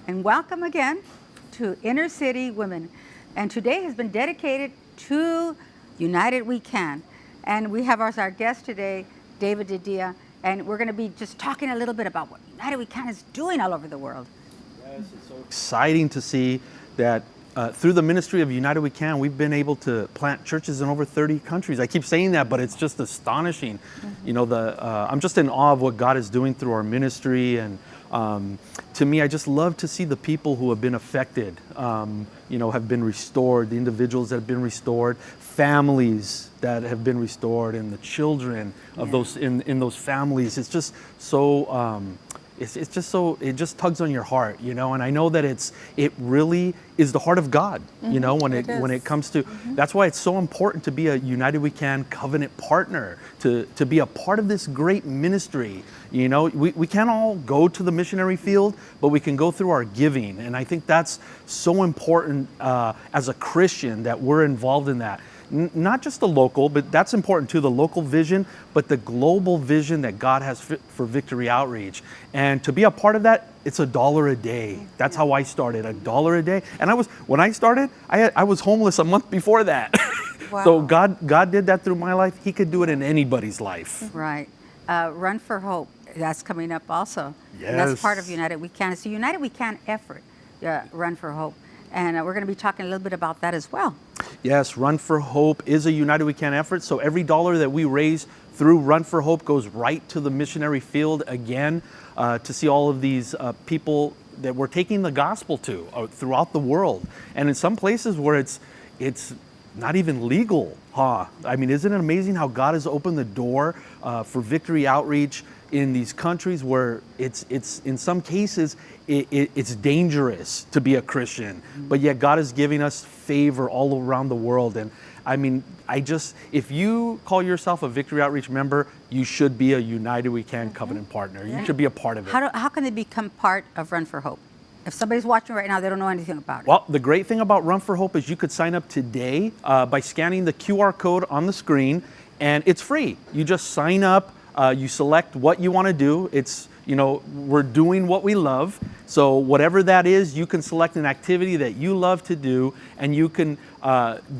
And welcome again to Inner City Women. And today has been dedicated to United We Can. And we have as our guest today, David Didia, and we're going to be just talking a little bit about what United We Can is doing all over the world. Yes, it's so exciting to see that through the ministry of United We Can, we've been able to plant churches in over 30 countries. I keep saying that, but it's just astonishing. Mm-hmm. You know, I'm just in awe of what God is doing through our ministry, and to me, I just love to see the people who have been affected, you know, have been restored, the individuals that have been restored, families that have been restored, and the children of those in those families. It's just so. It's just so, it just tugs on your heart, you know, and I know that it really is the heart of God, you know, when it comes to, that's why it's so important to be a United We Can covenant partner, to be a part of this great ministry. You know, we can't all go to the missionary field, but we can go through our giving. And I think that's so important as a Christian, that we're involved in that. Not just the local, but that's important too, the local vision, but the global vision that God has for Victory Outreach. And to be a part of that, it's $1 a day. That's how I started, $1 a day. And when I started, I was homeless a month before that. Wow. So God did that through my life. He could do it in anybody's life. Right. Run for Hope, that's coming up also. Yes. And that's part of United We Can. It's a United We Can effort, Run for Hope. And we're going to be talking a little bit about that as well. Yes, Run for Hope is a United We Can effort. So every dollar that we raise through Run for Hope goes right to the missionary field again, to see all of these people that we're taking the gospel to throughout the world. And in some places where it's not even legal, huh? I mean, isn't it amazing how God has opened the door for Victory Outreach in these countries where it's in some cases it's dangerous to be a Christian, but yet God is giving us favor all around the world. And I mean, if you call yourself a Victory Outreach member, you should be a United We Can covenant partner. You should be a part of it. How can they become part of Run for Hope? If somebody's watching right now, they don't know anything about it. Well, the great thing about Run for Hope is you could sign up today by scanning the QR code on the screen, and it's free. You just sign up, you select what you want to do. It's, you know, we're doing what we love. So whatever that is, you can select an activity that you love to do, and you can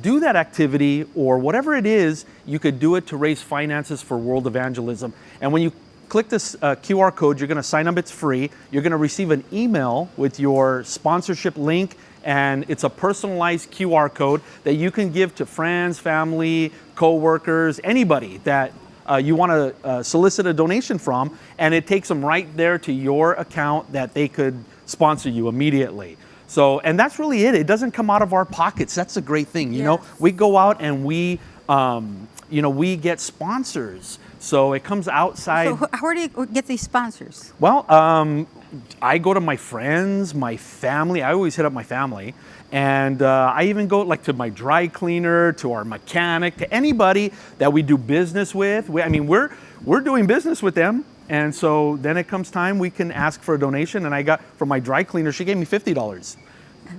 do that activity, or whatever it is, you could do it to raise finances for world evangelism. And when you click this QR code, you're going to sign up. It's free. You're going to receive an email with your sponsorship link, and it's a personalized QR code that you can give to friends, family, co-workers, anybody that you want to solicit a donation from, and it takes them right there to your account that they could sponsor you immediately. So, and that's really it. It doesn't come out of our pockets. That's a great thing. You know, we go out and we get sponsors. So it comes outside. So where do you get these sponsors? Well, I go to my friends, my family. I always hit up my family. And I even go like to my dry cleaner, to our mechanic, to anybody that we do business with. We're doing business with them. And so then it comes time we can ask for a donation. And I got, from my dry cleaner, she gave me $50.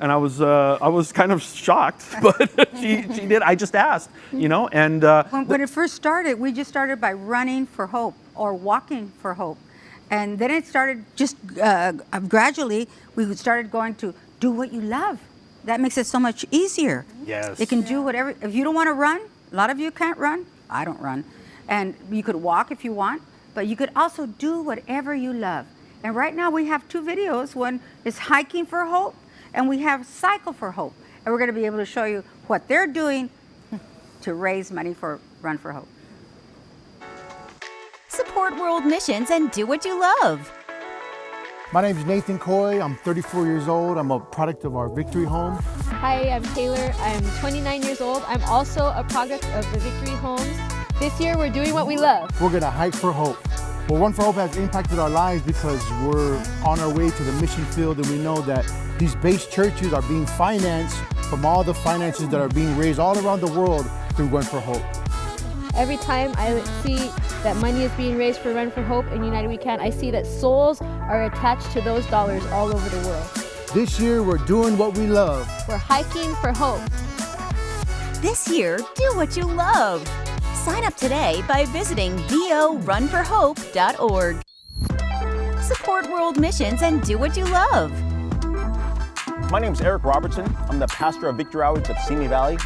And I was kind of shocked, but she did. I just asked, you know. And when it first started, we just started by running for hope or walking for hope. And then it started just gradually, we started going to do what you love. That makes it so much easier. Yes. You can do whatever. If you don't want to run, a lot of you can't run. I don't run. And you could walk if you want, but you could also do whatever you love. And right now we have 2 videos. One is Hiking for Hope, and we have Cycle for Hope. And we're going to be able to show you what they're doing to raise money for Run for Hope. Support world missions and do what you love. My name is Nathan Coy. I'm 34 years old. I'm a product of our Victory Home. Hi, I'm Taylor. I'm 29 years old. I'm also a product of the Victory Homes. This year, we're doing what we love. We're going to hike for hope. Well, Run for Hope has impacted our lives because we're on our way to the mission field, and we know that these base churches are being financed from all the finances that are being raised all around the world through Run for Hope. Every time I see that money is being raised for Run for Hope and United We Can, I see that souls are attached to those dollars all over the world. This year, we're doing what we love. We're hiking for hope. This year, do what you love. Sign up today by visiting vorunforhope.org. Support world missions and do what you love. My name is Eric Robertson. I'm the pastor of Victory Outreach of Simi Valley.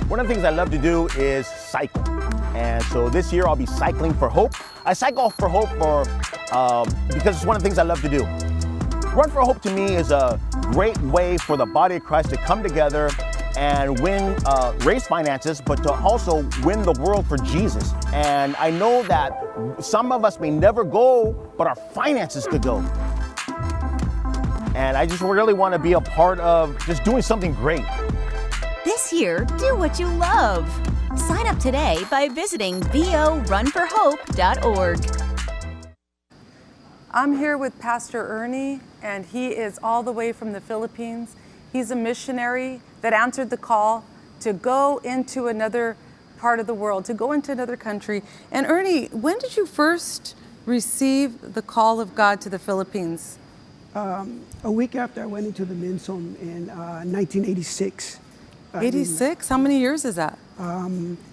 One of the things I love to do is cycle. And so this year I'll be cycling for hope. I cycle for hope because it's one of the things I love to do. Run for Hope to me is a great way for the body of Christ to come together and raise finances, but to also win the world for Jesus. And I know that some of us may never go, but our finances could go. And I just really want to be a part of just doing something great. This year, do what you love. Sign up today by visiting vorunforhope.org. I'm here with Pastor Ernie, and he is all the way from the Philippines. He's a missionary that answered the call to go into another part of the world, to go into another country. And Ernie, when did you first receive the call of God to the Philippines? A week after I went into the men's home in 1986. 86? How many years is that?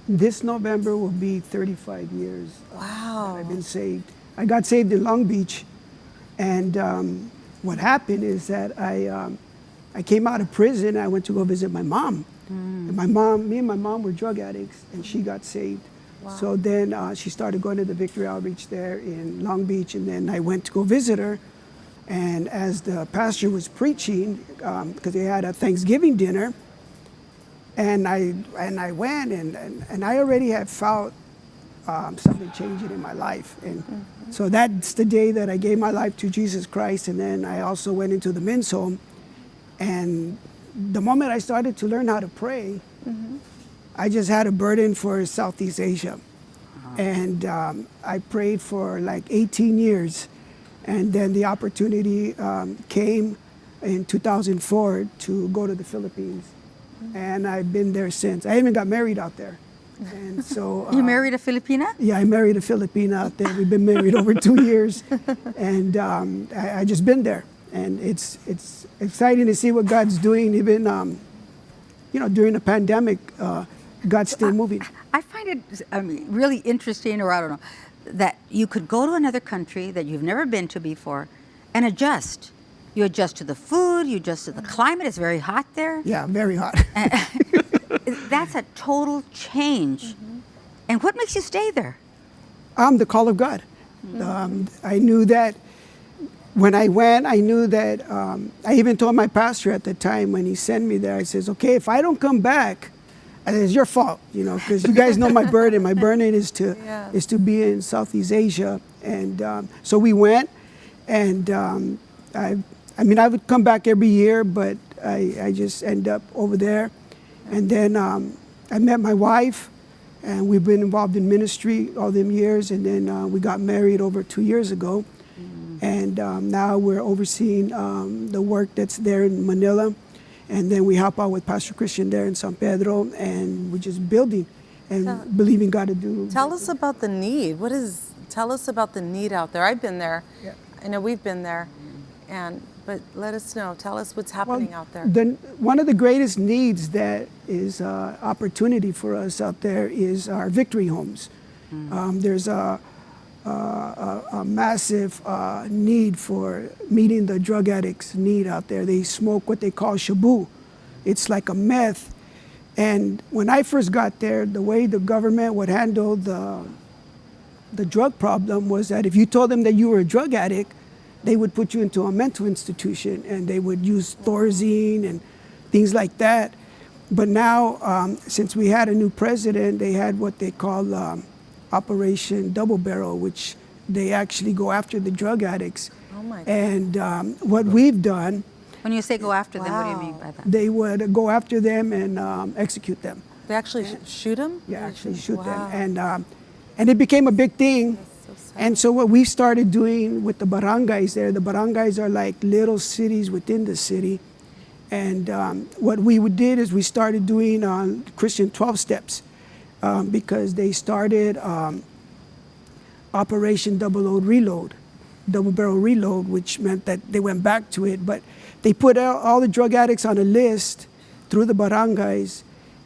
This November will be 35 years Wow. that I've been saved. I got saved in Long Beach, and what happened is that I came out of prison. I went to go visit my mom. And me and my mom were drug addicts, and she got saved. Wow. So then she started going to the Victory Outreach there in Long Beach, and then I went to go visit her. And as the pastor was preaching, because they had a Thanksgiving dinner, and I went, and I already had felt something changing in my life. And so that's the day that I gave my life to Jesus Christ. And then I also went into the men's home. And the moment I started to learn how to pray, I just had a burden for Southeast Asia. And I prayed for like 18 years. And then the opportunity came in 2004 to go to the Philippines. And I've been there since. I even got married out there. And so You married a Filipina? Yeah, I married a Filipina out there. We've been married over 2 years. And I just been there. And it's exciting to see what God's doing, even during the pandemic. God's still moving. I find it really interesting, or I don't know, that you could go to another country that you've never been to before and adjust. You adjust to the food, you adjust to the climate. It's very hot there. Yeah, very hot. That's a total change. And what makes you stay there? The call of God. I knew that when I went, I knew that, I even told my pastor at the time when he sent me there, I says, okay, if I don't come back, it's your fault, because you guys know my burden. My burden is to be in Southeast Asia. And so we went, and I would come back every year, but I just end up over there. And then I met my wife, and we've been involved in ministry all them years. And then we got married over 2 years ago. And now we're overseeing the work that's there in Manila. And then we help out with Pastor Christian there in San Pedro, and we're just building and believing God to do. Tell us about the need. Tell us about the need out there. I've been there. Yeah. I know we've been there. But let us know. Tell us what's happening out there. One of the greatest needs that is opportunity for us out there is our victory homes. There's a massive need for meeting the drug addicts' need out there. They smoke what they call shabu. It's like a meth. And when I first got there, the way the government would handle the drug problem was that if you told them that you were a drug addict, they would put you into a mental institution, and they would use Thorazine and things like that. But now, since we had a new president, they had what they call Operation Double Barrel, which they actually go after the drug addicts. Oh my God. And what we've done, When you say go after them, what do you mean by that? they would go after them and execute them. They actually shoot them? Yeah, actually shoot Wow. them. And it became a big thing. So sad. And so what we started doing with the barangays there, the barangays are like little cities within the city. And what we did is we started doing Christian 12 steps because they started Operation Double Barrel Reload, which meant that they went back to it. But they put all the drug addicts on a list through the barangays,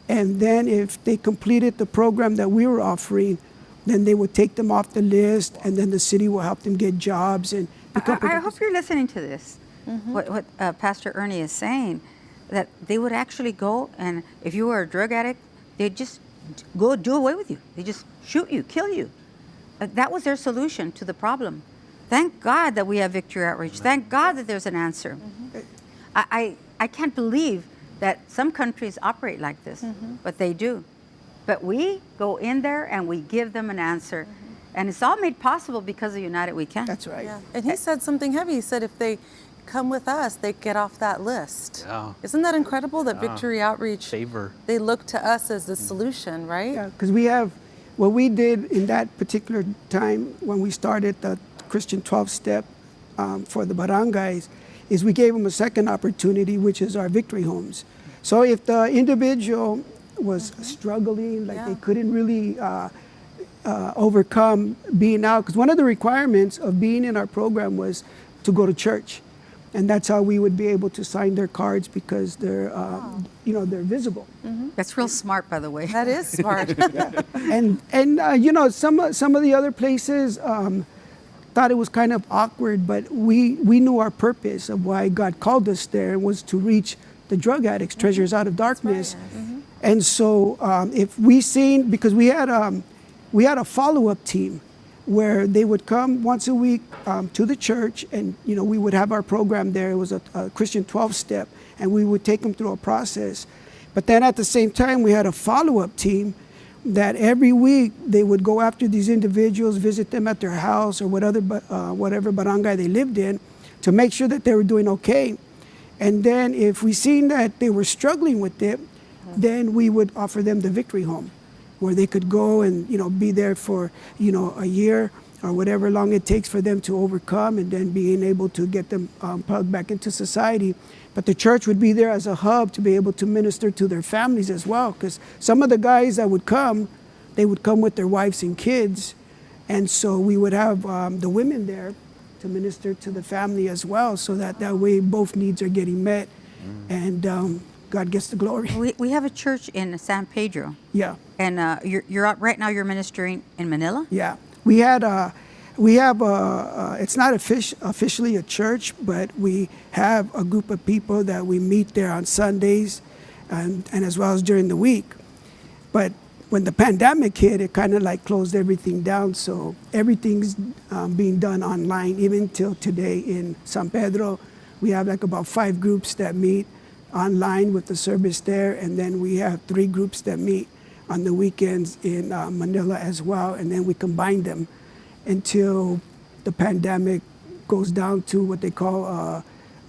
And then if they completed the program that we were offering, then they would take them off the list, and then the city will help them get jobs and become. I hope you're listening to this. What Pastor Ernie is saying, that they would actually go, and if you were a drug addict, they'd just go do away with you. They just shoot you, kill you. That was their solution to the problem. Thank God that we have Victory Outreach. Thank God that there's an answer. I can't believe that some countries operate like this, but they do. But we go in there and we give them an answer. And it's all made possible because of United We Can. That's right. Yeah. And he said something heavy. He said if they come with us, they get off that list. Yeah. Isn't that incredible that Victory Outreach, Favor. they look to us as the solution, right? Yeah, because we have, what we did in that particular time when we started the Christian 12-step for the barangays, is we gave them a second opportunity, which is our victory homes. So if the individual was struggling, like they couldn't really overcome being out, because one of the requirements of being in our program was to go to church. And that's how we would be able to sign their cards, because they're, they're visible. That's real smart, by the way. That is smart. And some of the other places thought it was kind of awkward, but we knew our purpose of why God called us there was to reach the drug addicts, treasures out of darkness. And so if we seen, because we had a follow-up team where they would come once a week to the church, and we would have our program there. It was a Christian 12-step, and we would take them through a process. But then at the same time, we had a follow-up team that every week they would go after these individuals, visit them at their house or whatever barangay they lived in, to make sure that they were doing okay. And then if we seen that they were struggling with it, then we would offer them the victory home, where they could go and be there for a year or whatever long it takes for them to overcome, and then being able to get them plugged back into society. But the church would be there as a hub to be able to minister to their families as well, because some of the guys that would come, they would come with their wives and kids, and so we would have the women there to minister to the family as well, so that way both needs are getting met, and God gets the glory. We have a church in San Pedro. Yeah. And you're out right now. You're ministering in Manila. Yeah, we have it's not officially a church, but we have a group of people that we meet there on Sundays, and as well as during the week. But when the pandemic hit, it kind of like closed everything down. So everything's being done online, even till today in San Pedro. We have like about 5 groups that meet online with the service there, and then we have 3 groups that meet on the weekends in Manila as well, and then we combine them until the pandemic goes down to what they call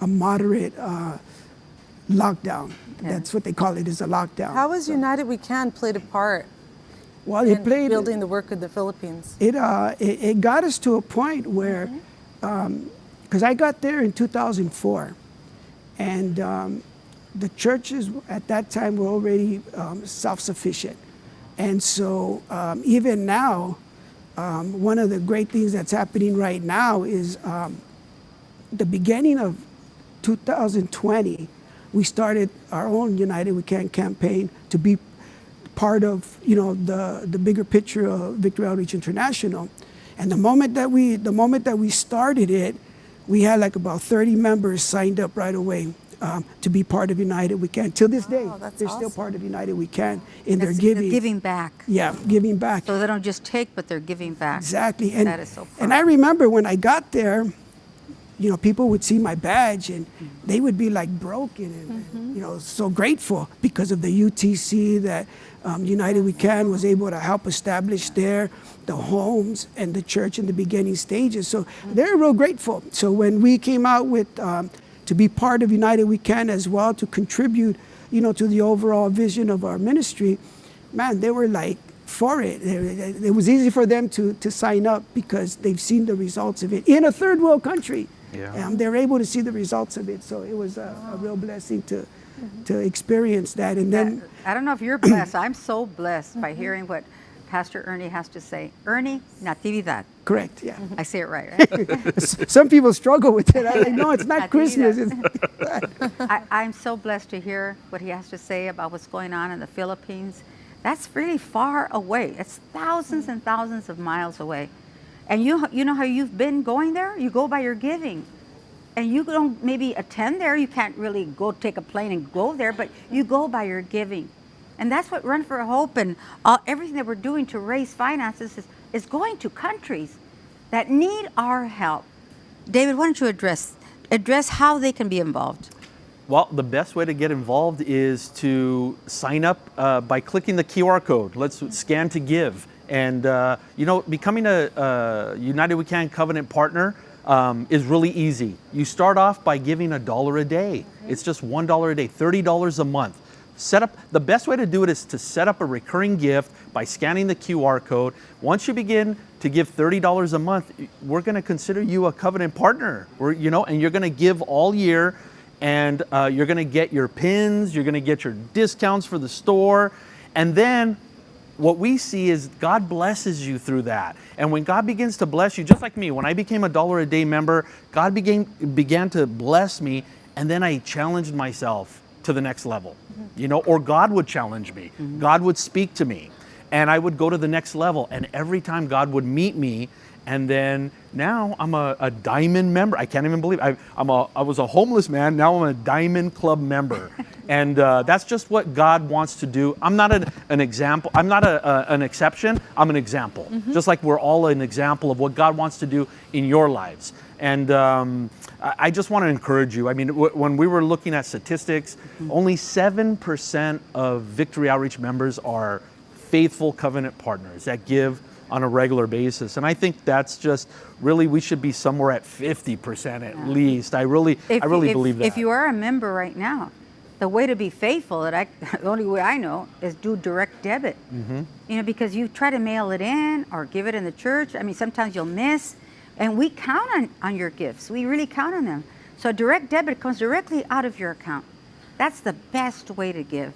a moderate lockdown. Yeah. That's what they call it, is a lockdown. How has United We Can played a part Well, in it played building the work of the Philippines? It got us to a point where, because I got there in 2004, and the churches at that time were already self-sufficient. And so even now, one of the great things that's happening right now is the beginning of 2020, we started our own United We Can campaign to be part of the bigger picture of Victory Outreach International. And the moment that we started it, we had like about 30 members signed up right away to be part of United We Can. Till this day, they're still part of United We Can in their giving. They're giving back. Yeah, giving back. So they don't just take, but they're giving back. Exactly. That is so powerful. And I remember when I got there, people would see my badge and they would be like broken and so grateful because of the UTC that United We Can was able to help establish there, the homes and the church in the beginning stages. So they're real grateful. So when we came out with to be part of United We Can as well, to contribute, to the overall vision of our ministry, man, they were like for it. It was easy for them to sign up because they've seen the results of it in a third world country. Yeah. They're able to see the results of it. So it was a real blessing to experience that. And then I don't know if you're blessed. I'm so blessed by hearing what Pastor Ernie has to say. Ernie, Natividad. Correct, yeah. I say it right, right? Some people struggle with it. I'm like, no, it's I not think Christmas. that- I'm so blessed to hear what he has to say about what's going on in the Philippines. That's really far away. It's thousands and thousands of miles away. And you know how you've been going there? You go by your giving. And you don't maybe attend there. You can't really go take a plane and go there, but you go by your giving. And that's what Run for Hope and everything that we're doing to raise finances is going to countries that need our help. David, why don't you address how they can be involved? Well, the best way to get involved is to sign up by clicking the QR code. Let's scan to give. And, becoming a United We Can Covenant partner is really easy. You start off by giving $1 a day. It's just $1 a day, $30 a month. The best way to do it is to set up a recurring gift by scanning the QR code. Once you begin to give $30 a month, we're going to consider you a covenant partner. And you're going to give all year, and you're going to get your pins, you're going to get your discounts for the store, and then what we see is God blesses you through that. And when God begins to bless you, just like me, when I became a $1 a day member, God began to bless me, and then I challenged myself to the next level, or God would challenge me. God would speak to me, and I would go to the next level. And every time God would meet me, and then now I'm a diamond member. I can't even believe I was a homeless man. Now I'm a diamond club member. And that's just what God wants to do. I'm not an example. I'm not an exception. I'm an example. Just like we're all an example of what God wants to do in your lives. And I just want to encourage you. I mean, when we were looking at statistics, only 7% of Victory Outreach members are faithful covenant partners that give on a regular basis. And I think that's just really, we should be somewhere at 50% at least. I really believe that. If you are a member right now, the way to be faithful, the only way I know, is do direct debit. Because you try to mail it in or give it in the church. I mean, sometimes you'll miss. And we count on your gifts. We really count on them. So direct debit comes directly out of your account. That's the best way to give.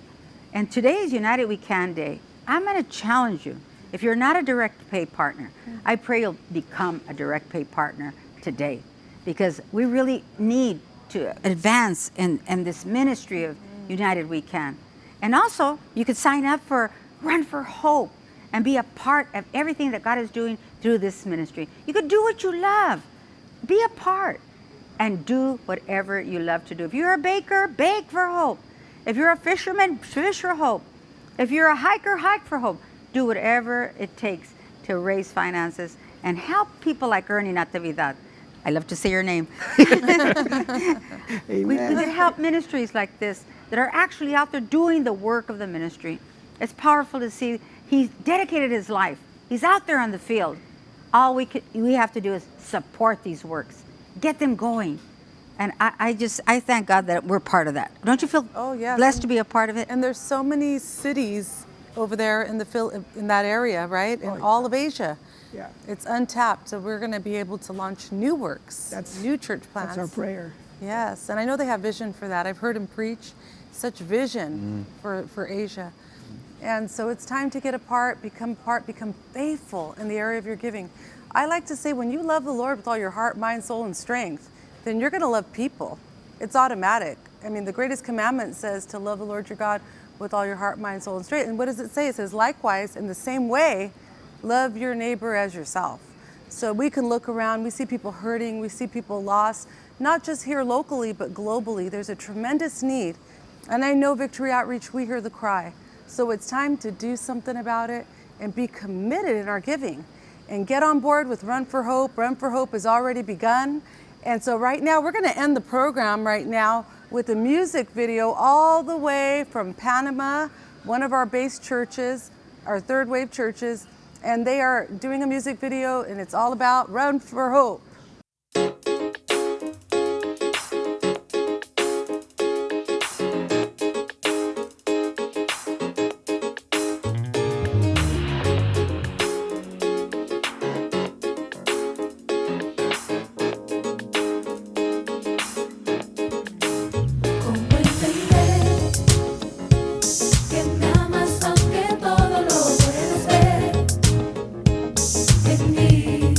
And today is United We Can Day. I'm going to challenge you. If you're not a direct pay partner, I pray you'll become a direct pay partner today, because we really need to advance in this ministry of United We Can. And also, you could sign up for Run for Hope and be a part of everything that God is doing through this ministry. You could do what you love. Be a part and do whatever you love to do. If you're a baker, bake for hope. If you're a fisherman, fish for hope. If you're a hiker, hike for hope. Do whatever it takes to raise finances and help people like Ernie Natividad. I love to say your name. We could help ministries like this that are actually out there doing the work of the ministry. It's powerful to see he's dedicated his life. He's out there on the field. All we have to do is support these works, get them going. And I thank God that we're part of that. Don't you feel blessed to be a part of it? And there's so many cities over there in that area, right? In all of Asia. Yeah. It's untapped, so we're going to be able to launch new works, new church plants. That's our prayer. Yes, and I know they have vision for that. I've heard him preach such vision for Asia. And so it's time to get a part, become faithful in the area of your giving. I like to say, when you love the Lord with all your heart, mind, soul, and strength, then you're going to love people. It's automatic. I mean, the greatest commandment says to love the Lord your God with all your heart, mind, soul, and strength. And what does it say? It says, likewise, in the same way, love your neighbor as yourself. So we can look around, we see people hurting, we see people lost, not just here locally, but globally. There's a tremendous need. And I know Victory Outreach, we hear the cry. So it's time to do something about it and be committed in our giving and get on board with Run for Hope. Run for Hope has already begun. And so right now, we're going to end the program right now with a music video all the way from Panama, one of our base churches, our third wave churches. And they are doing a music video, and it's all about Run for Hope. En mí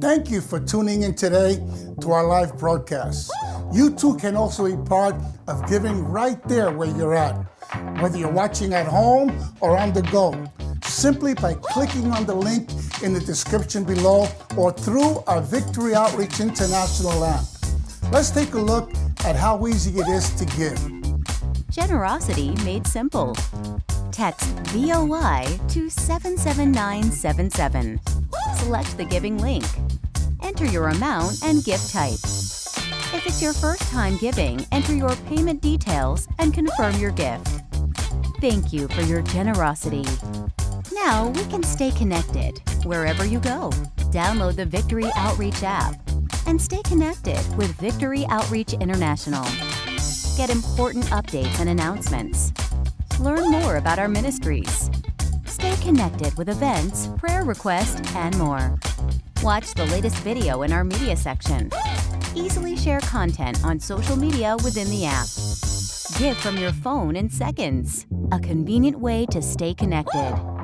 Thank you for tuning in today to our live broadcast. You too can also be part of giving right there where you're at, whether you're watching at home or on the go, simply by clicking on the link in the description below or through our Victory Outreach International app. Let's take a look at how easy it is to give. Generosity made simple. Text VOI to 77977. Select the giving link. Enter your amount and gift type. If it's your first time giving, enter your payment details and confirm your gift. Thank you for your generosity. Now we can stay connected wherever you go. Download the Victory Outreach app and stay connected with Victory Outreach International. Get important updates and announcements. Learn more about our ministries. Stay connected with events, prayer requests, and more. Watch the latest video in our media section. Easily share content on social media within the app. Give from your phone in seconds. A convenient way to stay connected.